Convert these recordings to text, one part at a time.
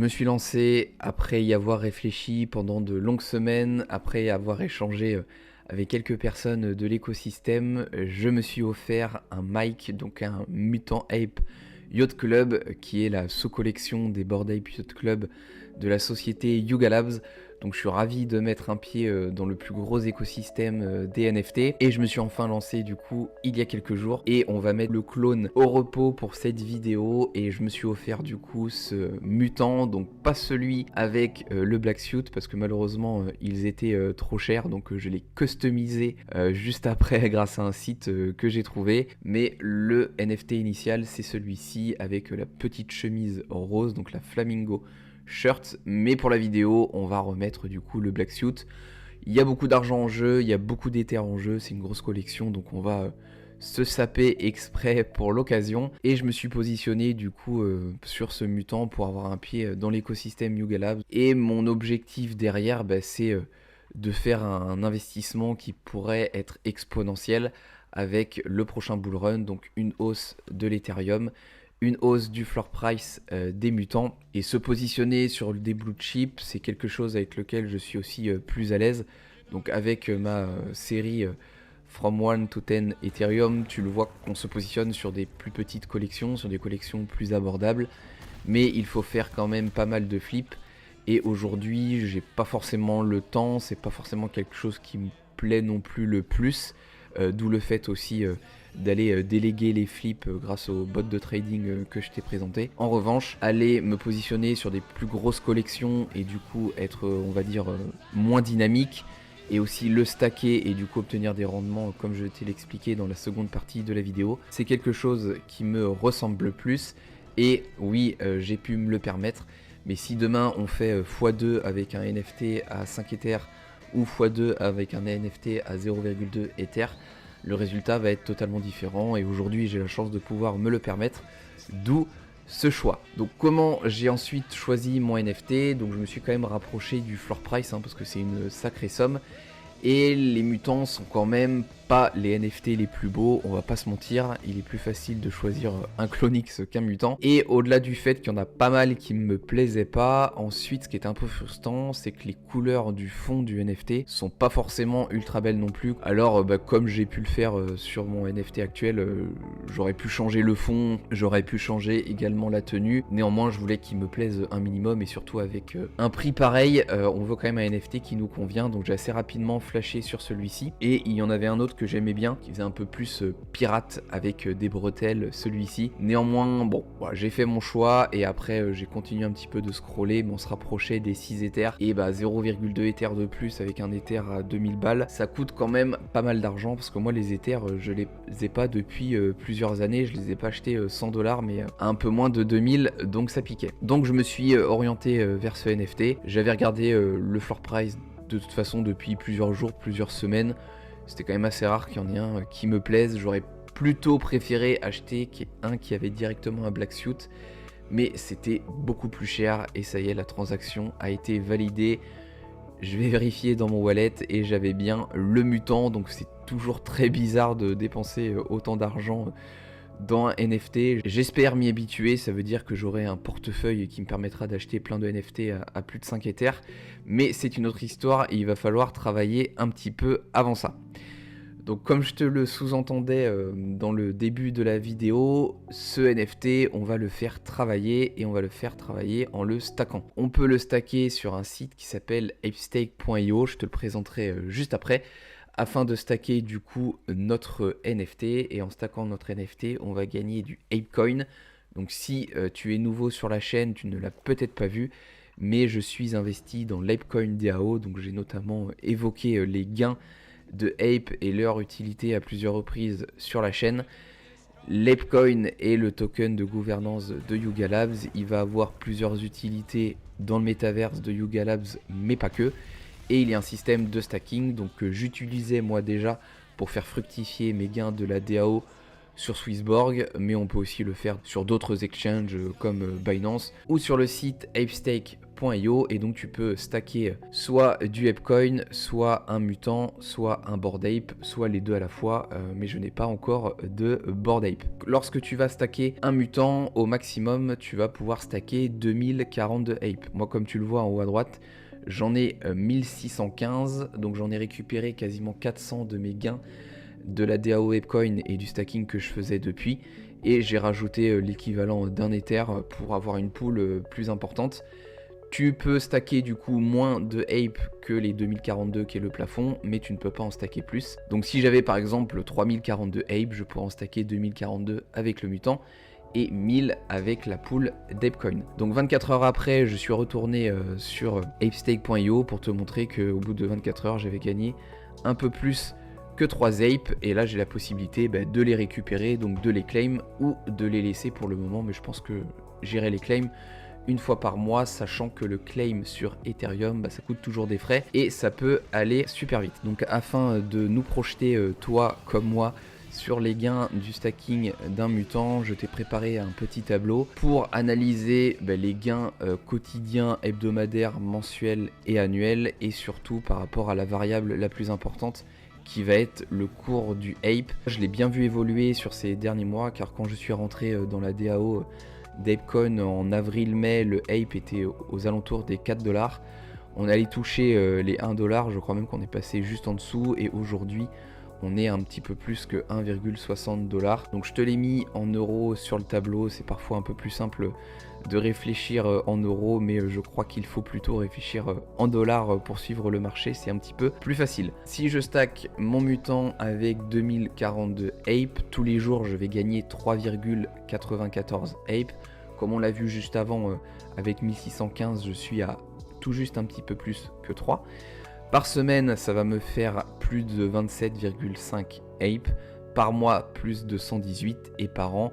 me suis lancé après y avoir réfléchi pendant de longues semaines, après avoir échangé avec quelques personnes de l'écosystème. Je me suis offert un mic, donc un Mutant Ape Yacht Club, qui est la sous-collection des Bored Ape Yacht Club de la société Yuga Labs. Donc je suis ravi de mettre un pied dans le plus gros écosystème des NFT. Et je me suis enfin lancé du coup il y a quelques jours. Et on va mettre le clone au repos pour cette vidéo. Et je me suis offert du coup ce mutant. Donc pas celui avec le black suit, parce que malheureusement ils étaient trop chers. Donc je l'ai customisé juste après grâce à un site que j'ai trouvé. Mais le NFT initial, c'est celui-ci avec la petite chemise rose, donc la flamingo shirt, mais pour la vidéo on va remettre du coup le black suit. Il y a beaucoup d'argent en jeu, il y a beaucoup d'éther en jeu, c'est une grosse collection, donc on va se saper exprès pour l'occasion. Et je me suis positionné du coup sur ce mutant pour avoir un pied dans l'écosystème Yuga Labs. Et mon objectif derrière, c'est de faire un investissement qui pourrait être exponentiel avec le prochain bull run, donc une hausse de l'Ethereum, une hausse du floor price des mutants. Et se positionner sur des blue chips, c'est quelque chose avec lequel je suis aussi plus à l'aise. Donc avec ma série From 1 to 10 Ethereum, tu le vois qu'on se positionne sur des plus petites collections, sur des collections plus abordables. Mais il faut faire quand même pas mal de flips. Et aujourd'hui, j'ai pas forcément le temps, c'est pas forcément quelque chose qui me plaît non plus le plus. D'où le fait aussi d'aller déléguer les flips grâce au bot de trading que je t'ai présenté. En revanche, aller me positionner sur des plus grosses collections et du coup être, on va dire, moins dynamique, et aussi le stacker et du coup obtenir des rendements comme je t'ai l'expliqué dans la seconde partie de la vidéo, c'est quelque chose qui me ressemble plus. Et oui, j'ai pu me le permettre, mais si demain on fait x2 avec un NFT à 5 Ethers ou x2 avec un NFT à 0,2 Ether, le résultat va être totalement différent. Et aujourd'hui j'ai la chance de pouvoir me le permettre, d'où ce choix. Donc comment j'ai ensuite choisi mon NFT? Donc je me suis quand même rapproché du floor price parce que c'est une sacrée somme. Et les mutants sont quand même pas les NFT les plus beaux, on va pas se mentir, il est plus facile de choisir un Clonix qu'un mutant. Et au-delà du fait qu'il y en a pas mal qui me plaisaient pas, ensuite ce qui est un peu frustrant, c'est que les couleurs du fond du NFT sont pas forcément ultra belles non plus. Alors comme j'ai pu le faire sur mon NFT actuel, j'aurais pu changer le fond, j'aurais pu changer également la tenue. Néanmoins je voulais qu'il me plaise un minimum, et surtout avec un prix pareil, on veut quand même un NFT qui nous convient. Donc j'ai assez rapidement flashé sur celui-ci, et il y en avait un autre que j'aimais bien, qui faisait un peu plus pirate avec des bretelles, celui-ci. Néanmoins, bon, voilà, j'ai fait mon choix, et après j'ai continué un petit peu de scroller, mais on se rapprochait des 6 Ethers, et 0,2 Ether de plus avec un Ether à 2000 balles, ça coûte quand même pas mal d'argent, parce que moi les Ethers, je les ai pas depuis plusieurs années, je les ai pas achetés 100 $, mais à un peu moins de 2000, donc ça piquait. Donc je me suis orienté vers ce NFT, j'avais regardé le floor price de toute façon depuis plusieurs jours, plusieurs semaines. C'était quand même assez rare qu'il y en ait un qui me plaise. J'aurais plutôt préféré acheter un qui avait directement un black suit, mais c'était beaucoup plus cher. Et ça y est, la transaction a été validée. Je vais vérifier dans mon wallet et j'avais bien le mutant. Donc c'est toujours très bizarre de dépenser autant d'argent dans un NFT. J'espère m'y habituer, ça veut dire que j'aurai un portefeuille qui me permettra d'acheter plein de NFT à plus de 5 Ethers, mais c'est une autre histoire et il va falloir travailler un petit peu avant ça. Donc comme je te le sous-entendais dans le début de la vidéo, ce NFT, on va le faire travailler, et on va le faire travailler en le stackant. On peut le stacker sur un site qui s'appelle apestake.io, je te le présenterai juste après, afin de stacker du coup notre NFT. Et en stackant notre NFT, on va gagner du ApeCoin. Donc si tu es nouveau sur la chaîne, tu ne l'as peut-être pas vu, mais je suis investi dans l'ApeCoin DAO, donc j'ai notamment évoqué les gains de Ape et leur utilité à plusieurs reprises sur la chaîne. L'ApeCoin est le token de gouvernance de Yuga Labs, il va avoir plusieurs utilités dans le métaverse de Yuga Labs, mais pas que. Et il y a un système de stacking, donc que j'utilisais moi déjà pour faire fructifier mes gains de la DAO sur Swissborg, mais on peut aussi le faire sur d'autres exchanges comme Binance ou sur le site apestake.io, et donc tu peux stacker soit du ApeCoin, soit un mutant, soit un Bored Ape, soit les deux à la fois, mais je n'ai pas encore de Bored Ape. Lorsque tu vas stacker un mutant, au maximum tu vas pouvoir stacker 2042 Ape. Moi, comme tu le vois en haut à droite, j'en ai 1615, donc j'en ai récupéré quasiment 400 de mes gains de la DAO ApeCoin et du stacking que je faisais depuis, et j'ai rajouté l'équivalent d'un Ether pour avoir une pool plus importante. Tu peux stacker du coup moins de Ape que les 2042 qui est le plafond, mais tu ne peux pas en stacker plus. Donc si j'avais par exemple 3042 Ape, je pourrais en stacker 2042 avec le mutant et 1000 avec la pool d'ApeCoin. Donc 24 heures après, je suis retourné sur apestake.io pour te montrer qu'au bout de 24 heures, j'avais gagné un peu plus que 3 apes, et là j'ai la possibilité de les récupérer, donc de les claim ou de les laisser pour le moment, mais je pense que j'irai les claim une fois par mois, sachant que le claim sur Ethereum, ça coûte toujours des frais et ça peut aller super vite. Donc afin de nous projeter, toi comme moi, sur les gains du stacking d'un mutant, je t'ai préparé un petit tableau pour analyser les gains quotidiens, hebdomadaires, mensuels et annuels, et surtout par rapport à la variable la plus importante qui va être le cours du Ape. Je l'ai bien vu évoluer sur ces derniers mois, car quand je suis rentré dans la DAO d'ApeCoin en avril-mai, le Ape était aux alentours des 4 $. On allait toucher les 1 $, je crois même qu'on est passé juste en dessous, et aujourd'hui on est un petit peu plus que 1,60 $. Donc je te l'ai mis en euros sur le tableau, c'est parfois un peu plus simple de réfléchir en euros, mais je crois qu'il faut plutôt réfléchir en dollars pour suivre le marché, c'est un petit peu plus facile. Si je stack mon mutant avec 2042 Ape, tous les jours je vais gagner 3,94 Ape. Comme on l'a vu juste avant, avec 1615, je suis à tout juste un petit peu plus que 3. Par semaine, ça va me faire plus de 27,5 Ape. Par mois, plus de 118, et par an,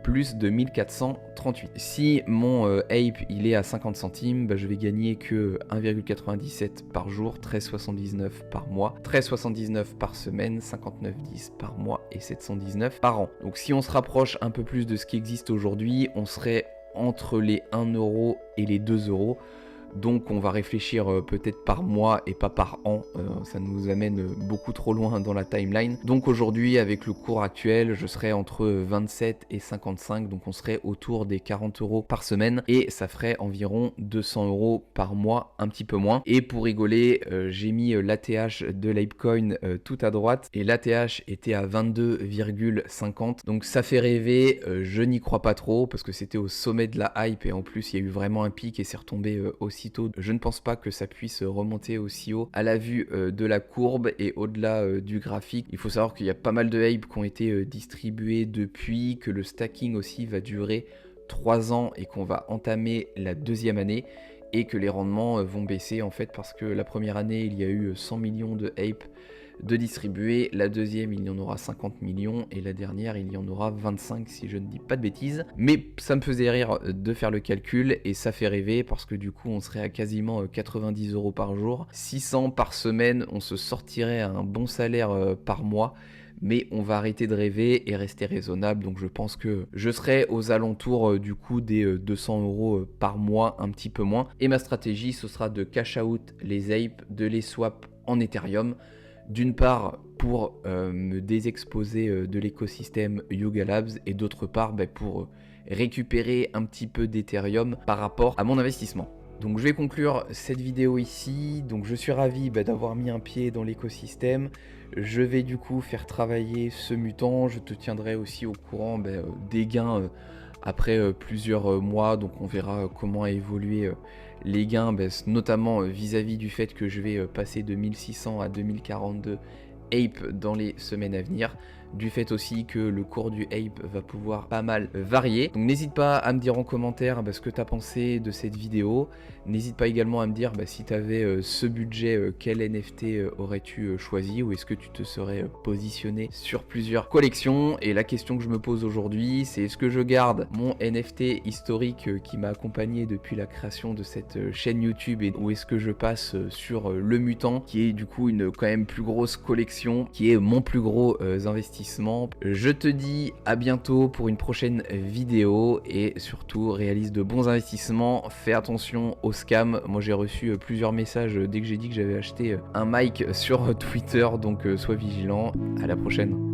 plus de 1438. Si mon Ape il est à 50 centimes, je vais gagner que 1,97 par jour, 13,79 par mois, 13,79 par semaine, 59,10 par mois et 719 par an. Donc si on se rapproche un peu plus de ce qui existe aujourd'hui, on serait entre les 1 € et les 2 €. Donc on va réfléchir peut-être par mois et pas par an, ça nous amène beaucoup trop loin dans la timeline. Donc aujourd'hui, avec le cours actuel, je serai entre 27 et 55, donc on serait autour des 40 € par semaine, et ça ferait environ 200 € par mois, un petit peu moins. Et pour rigoler, j'ai mis l'ATH de l'ApeCoin tout à droite, et l'ATH était à 22,50, donc ça fait rêver. Je n'y crois pas trop parce que c'était au sommet de la hype, et en plus il y a eu vraiment un pic et c'est retombé aussi. Je ne pense pas que ça puisse remonter aussi haut à la vue de la courbe et au-delà du graphique. Il faut savoir qu'il y a pas mal de hype qui ont été distribués depuis, que le stacking aussi va durer 3 ans et qu'on va entamer la deuxième année, et que les rendements vont baisser en fait parce que la première année il y a eu 100 millions de hype de distribuer, la deuxième il y en aura 50 millions, et la dernière il y en aura 25 si je ne dis pas de bêtises. Mais ça me faisait rire de faire le calcul, et ça fait rêver parce que du coup on serait à quasiment 90 € par jour, 600 par semaine, on se sortirait un bon salaire par mois. Mais on va arrêter de rêver et rester raisonnable, donc je pense que je serai aux alentours du coup des 200 € par mois, un petit peu moins. Et ma stratégie, ce sera de cash out les apes, de les swap en Ethereum. D'une part pour me désexposer de l'écosystème Yuga Labs, et d'autre part pour récupérer un petit peu d'Ethereum par rapport à mon investissement. Donc je vais conclure cette vidéo ici. Donc je suis ravi d'avoir mis un pied dans l'écosystème. Je vais du coup faire travailler ce mutant. Je te tiendrai aussi au courant des gains après plusieurs mois. Donc on verra comment évoluer les gains, notamment vis-à-vis du fait que je vais passer de 1600 à 2042 Ape dans les semaines à venir, du fait aussi que le cours du Ape va pouvoir pas mal varier. Donc n'hésite pas à me dire en commentaire ce que tu as pensé de cette vidéo. N'hésite pas également à me dire si tu avais ce budget, quel NFT aurais-tu choisi, ou est-ce que tu te serais positionné sur plusieurs collections. Et la question que je me pose aujourd'hui, c'est est-ce que je garde mon NFT historique qui m'a accompagné depuis la création de cette chaîne YouTube, ou est-ce que je passe sur le mutant, qui est du coup une quand même plus grosse collection actions qui est mon plus gros investissement. Je te dis à bientôt pour une prochaine vidéo et surtout réalise de bons investissements, fais attention aux scams. Moi j'ai reçu plusieurs messages dès que j'ai dit que j'avais acheté un mic sur Twitter, donc sois vigilant. À la prochaine.